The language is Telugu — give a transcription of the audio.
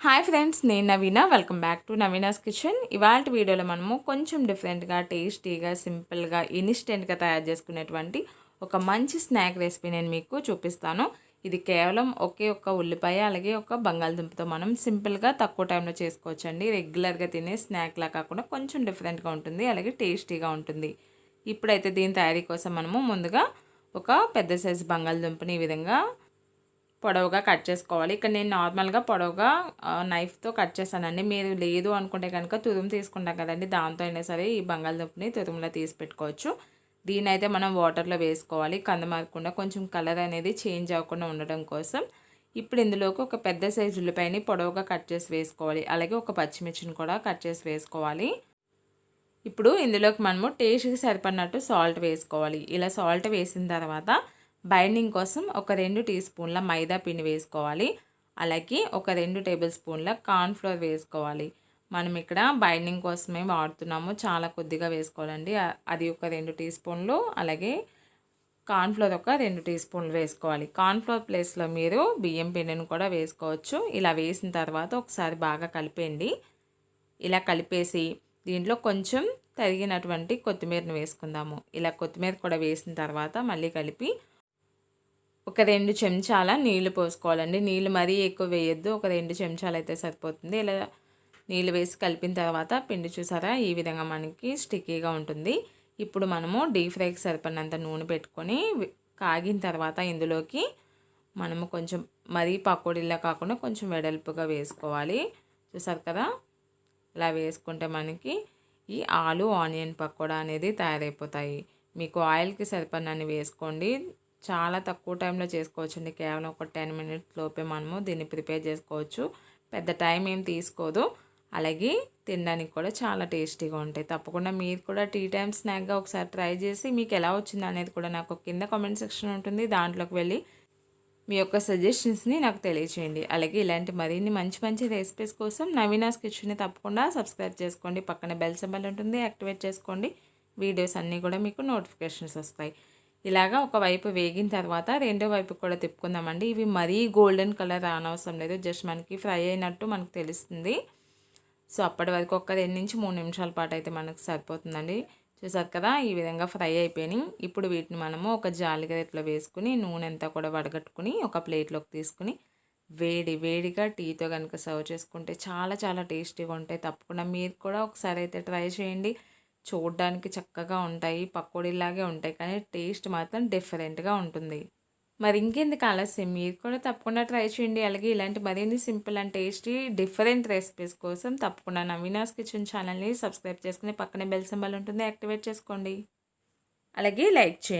హాయ్ ఫ్రెండ్స్, నేను Naveena. Welcome back to Naveena's kitchen. ఇవాళ వీడియోలో మనము కొంచెం డిఫరెంట్గా, టేస్టీగా, సింపుల్గా, ఇన్స్టెంట్గా తయారు చేసుకునేటువంటి ఒక మంచి స్నాక్ రెసిపీ నేను మీకు చూపిస్తాను. ఇది కేవలం ఒకే ఒక్క ఉల్లిపాయ అలాగే ఒక బంగాళదుంపతో మనం సింపుల్గా తక్కువ టైంలో చేసుకోవచ్చండి. రెగ్యులర్గా తినే స్నాక్లా కాకుండా కొంచెం డిఫరెంట్గా ఉంటుంది, అలాగే టేస్టీగా ఉంటుంది. ఇప్పుడైతే దీని తయారీ కోసం మనము ముందుగా ఒక పెద్ద సైజు బంగాళదుంపని ఈ విధంగా పొడవుగా కట్ చేసుకోవాలి. ఇక్కడ నేను నార్మల్గా పొడవుగా నైఫ్తో కట్ చేశానండి. మీరు లేదు అనుకుంటే కనుక తురుము తీసుకుంటాం కదండి, దాంతో అయినా సరే ఈ బంగాళదుంపని తురుములో తీసి పెట్టుకోవచ్చు. దీని అయితే మనం వాటర్లో వేసుకోవాలి, కందమారకుండా కొంచెం కలర్ అనేది చేంజ్ అవ్వకుండా ఉండడం కోసం. ఇప్పుడు ఇందులోకి ఒక పెద్ద సైజు ఉల్లిపాయని పొడవుగా కట్ చేసి వేసుకోవాలి, అలాగే ఒక పచ్చిమిర్చిని కూడా కట్ చేసి వేసుకోవాలి. ఇప్పుడు ఇందులోకి మనము టేస్ట్కి సరిపడినట్టు సాల్ట్ వేసుకోవాలి. ఇలా సాల్ట్ వేసిన తర్వాత బైండింగ్ కోసం ఒక 2 టీ స్పూన్ల మైదా పిండి వేసుకోవాలి, అలాగే ఒక 2 టేబుల్ స్పూన్ల కార్న్ఫ్లోర్ వేసుకోవాలి. మనం ఇక్కడ బైండింగ్ కోసమే వాడుతున్నాము, చాలా కొద్దిగా వేసుకోవాలండి. అది ఒక 2 టీ స్పూన్లు, అలాగే కార్న్ఫ్లోర్ ఒక 2 టీ స్పూన్లు వేసుకోవాలి. కార్న్ఫ్లోర్ ప్లేస్లో మీరు బియ్యం పిండిని కూడా వేసుకోవచ్చు. ఇలా వేసిన తర్వాత ఒకసారి బాగా కలిపేయండి. ఇలా కలిపేసి దీంట్లో కొంచెం తరిగినటువంటి కొత్తిమీరని వేసుకుందాము. ఇలా కొత్తిమీర కూడా వేసిన తర్వాత మళ్ళీ కలిపి ఒక 2 చెంచాల నీళ్లు పోసుకోవాలండి. నీళ్ళు మరీ ఎక్కువ వేయొద్దు, ఒక 2 చెంచాలు అయితే సరిపోతుంది. ఇలా నీళ్ళు వేసి కలిపిన తర్వాత పిండి చూసారా, ఈ విధంగా మనకి స్టిక్కీగా ఉంటుంది. ఇప్పుడు మనము డీప్ ఫ్రైకి సరిపడినంత నూనె పెట్టుకొని కాగిన తర్వాత ఇందులోకి మనము కొంచెం మరీ పకోడీలా కాకుండా కొంచెం వెడల్పుగా వేసుకోవాలి. చూసారు కదా, ఇలా వేసుకుంటే మనకి ఈ ఆలు ఆనియన్ పకోడా అనేది తయారైపోతాయి. మీకు ఆయిల్కి సరిపడినన్ని వేసుకోండి. చాలా తక్కువ టైంలో చేసుకోవచ్చండి, కేవలం ఒక 10 మినిట్స్ లోపే మనము దీన్ని ప్రిపేర్ చేసుకోవచ్చు. పెద్ద టైం ఏం తీసుకోదు, అలాగే తినడానికి కూడా చాలా టేస్టీగా ఉంటాయి. తప్పకుండా మీరు కూడా టీ టైమ్ స్నాక్గా ఒకసారి ట్రై చేసి మీకు ఎలా వచ్చింది అనేది కూడా నాకు కింద కామెంట్ సెక్షన్ ఉంటుంది, దాంట్లోకి వెళ్ళి మీ యొక్క సజెషన్స్ని నాకు తెలియచేయండి. అలాగే ఇలాంటి మరిన్ని మంచి మంచి రెసిపీస్ కోసం నవీనాస్ కిచెన్ని తప్పకుండా సబ్స్క్రైబ్ చేసుకోండి. పక్కన బెల్ సింబల్ ఉంటుంది, యాక్టివేట్ చేసుకోండి. వీడియోస్ అన్నీ కూడా మీకు నోటిఫికేషన్స్ వస్తాయి. ఇలాగా ఒకవైపు వేగిన తర్వాత రెండో వైపు కూడా తిప్పుకుందామండి. ఇవి మరీ గోల్డెన్ కలర్ రానవసరం లేదు, జస్ట్ మనకి ఫ్రై అయినట్టు మనకు తెలుస్తుంది. సో అప్పటి వరకు ఒక 2 నుంచి 3 నిమిషాల పాటు అయితే మనకు సరిపోతుందండి. చూసారు కదా, ఈ విధంగా ఫ్రై అయిపోయినాయి. ఇప్పుడు వీటిని మనము ఒక జాలిగరిటలో వేసుకుని నూనె అంతా కూడా వడగట్టుకుని ఒక ప్లేట్లోకి తీసుకుని వేడిగా టీతో కనుక సర్వ్ చేసుకుంటే చాలా చాలా టేస్టీగా ఉంటాయి. తప్పకుండా మీరు కూడా ఒకసారి అయితే ట్రై చేయండి. చూడడానికి చక్కగా ఉంటాయి, పకోడీలాగే ఉంటాయి, కానీ టేస్ట్ మాత్రం డిఫరెంట్గా ఉంటుంది. మరి ఇంకెందుకు ఆలస్యం, మీరు కూడా తప్పకుండా ట్రై చేయండి. అలాగే ఇలాంటి మరిన్ని simple and tasty different recipes కోసం తప్పకుండా నవీనాస్ కిచెన్ ఛానల్ని సబ్స్క్రైబ్ చేసుకుని పక్కనే బెల్ సింబల్ ఉంటుంది, యాక్టివేట్ చేసుకోండి. అలాగే లైక్ చేయండి.